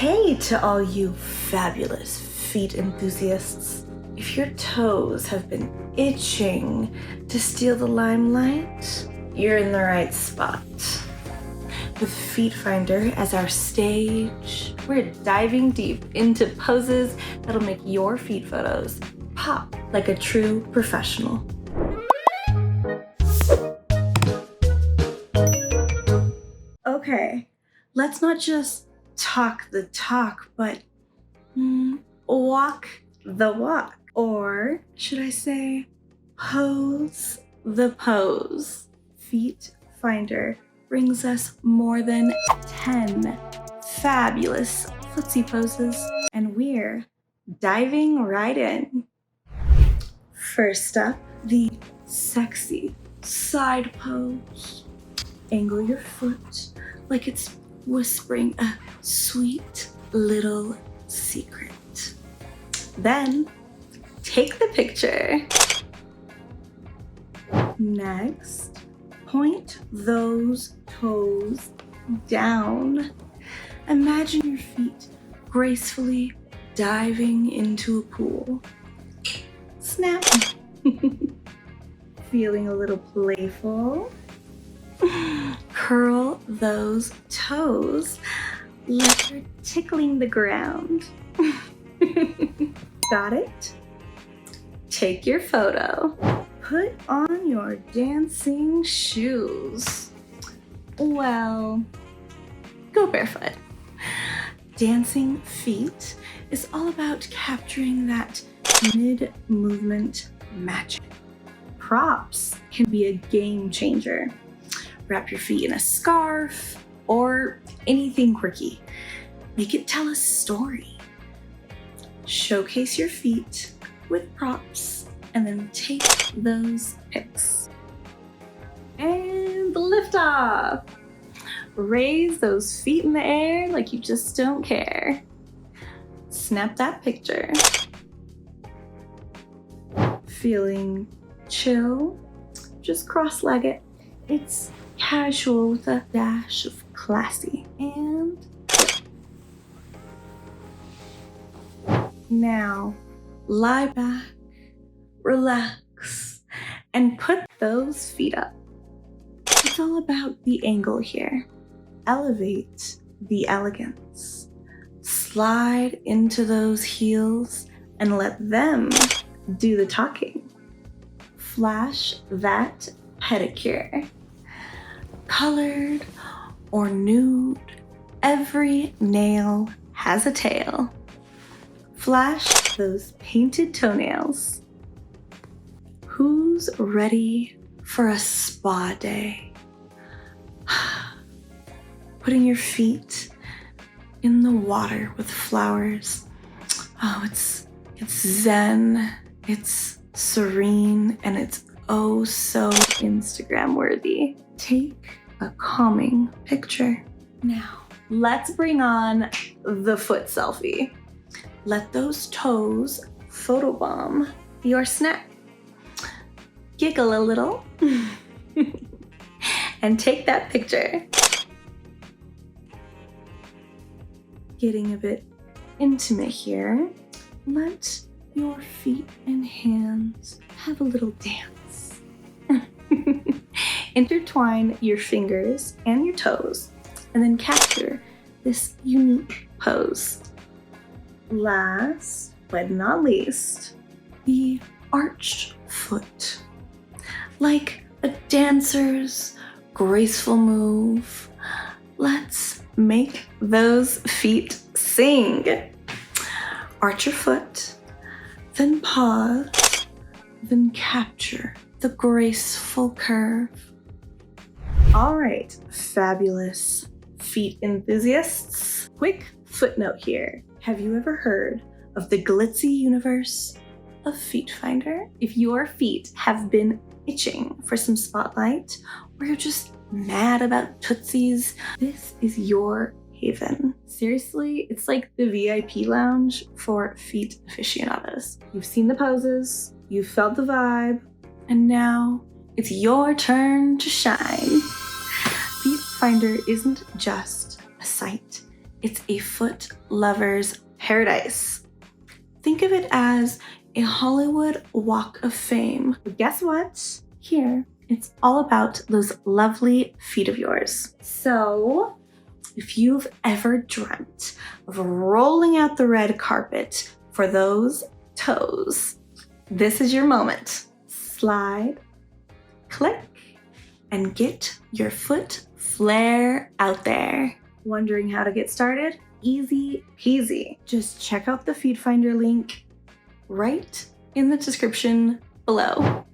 Hey to all you fabulous feet enthusiasts. If your toes have been itching to steal the limelight, you're in the right spot. With FeetFinder as our stage, we're diving deep into poses that'll make your feet photos pop like a true professional. Okay, let's not just talk the talk, but walk the walk. Or should I say, pose the pose. FeetFinder brings us more than 10 fabulous footsie poses, and we're diving right in. First up, the sexy side pose. Angle your foot like it's whispering a sweet little secret. Then take the picture. Next, point those toes down. Imagine your feet gracefully diving into a pool. Snap. Feeling a little playful? Curl those toes like you're tickling the ground. Got it? Take your photo. Put on your dancing shoes. Well, go barefoot. Dancing feet is all about capturing that mid-movement magic. Props can be a game changer. Wrap your feet in a scarf or anything quirky. Make it tell a story. Showcase your feet with props and then take those pics. And lift off. Raise those feet in the air like you just don't care. Snap that picture. Feeling chill? Just cross-leg it. It's casual with a dash of classy. And now lie back, relax, and put those feet up. It's all about the angle here. Elevate the elegance. Slide into those heels and let them do the talking. Flash that pedicure. Colored or nude, every nail has a tail. Flash those painted toenails. Who's ready for a spa day? Putting your feet in the water with flowers. Oh, it's zen, it's serene, and it's oh so Instagram worthy. Take a calming picture. Now, let's bring on the foot selfie. Let those toes photobomb your snack. Giggle a little and take that picture. Getting a bit intimate here. Let your feet and hands have a little dance. Intertwine your fingers and your toes and then capture this unique pose. Last but not least, the arched foot. Like a dancer's graceful move, let's make those feet sing. Arch your foot, then pause, then capture the graceful curve. All right, fabulous feet enthusiasts. Quick footnote here. Have you ever heard of the glitzy universe of FeetFinder? If your feet have been itching for some spotlight, or you're just mad about tootsies, this is your haven. Seriously, it's like the VIP lounge for feet aficionados. You've seen the poses, you've felt the vibe, and now it's your turn to shine. FeetFinder isn't just a site, It's a foot lover's paradise. Think of it as a Hollywood Walk of Fame. But guess what? Here, it's all about those lovely feet of yours. So, if you've ever dreamt of rolling out the red carpet for those toes, this is your moment. Slide, click, and get your foot flare out there. Wondering how to get started? Easy peasy. Just check out the FeetFinder link right in the description below.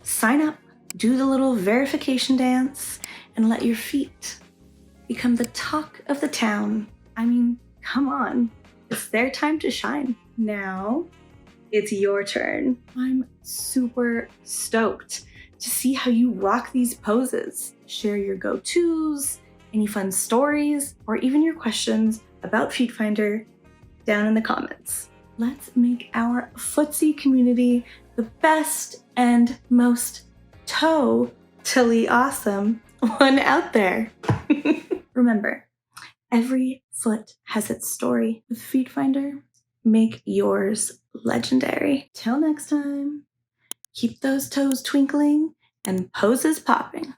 Sign up, do the little verification dance, and let your feet become the talk of the town. I mean, come on, it's their time to shine. Now, it's your turn. I'm super stoked to see how you rock these poses. Share your go-tos, any fun stories, or even your questions about FeetFinder down in the comments. Let's make our footsie community the best and most totally awesome one out there. Remember, every foot has its story. With FeetFinder, make yours legendary. Till next time, keep those toes twinkling and poses popping.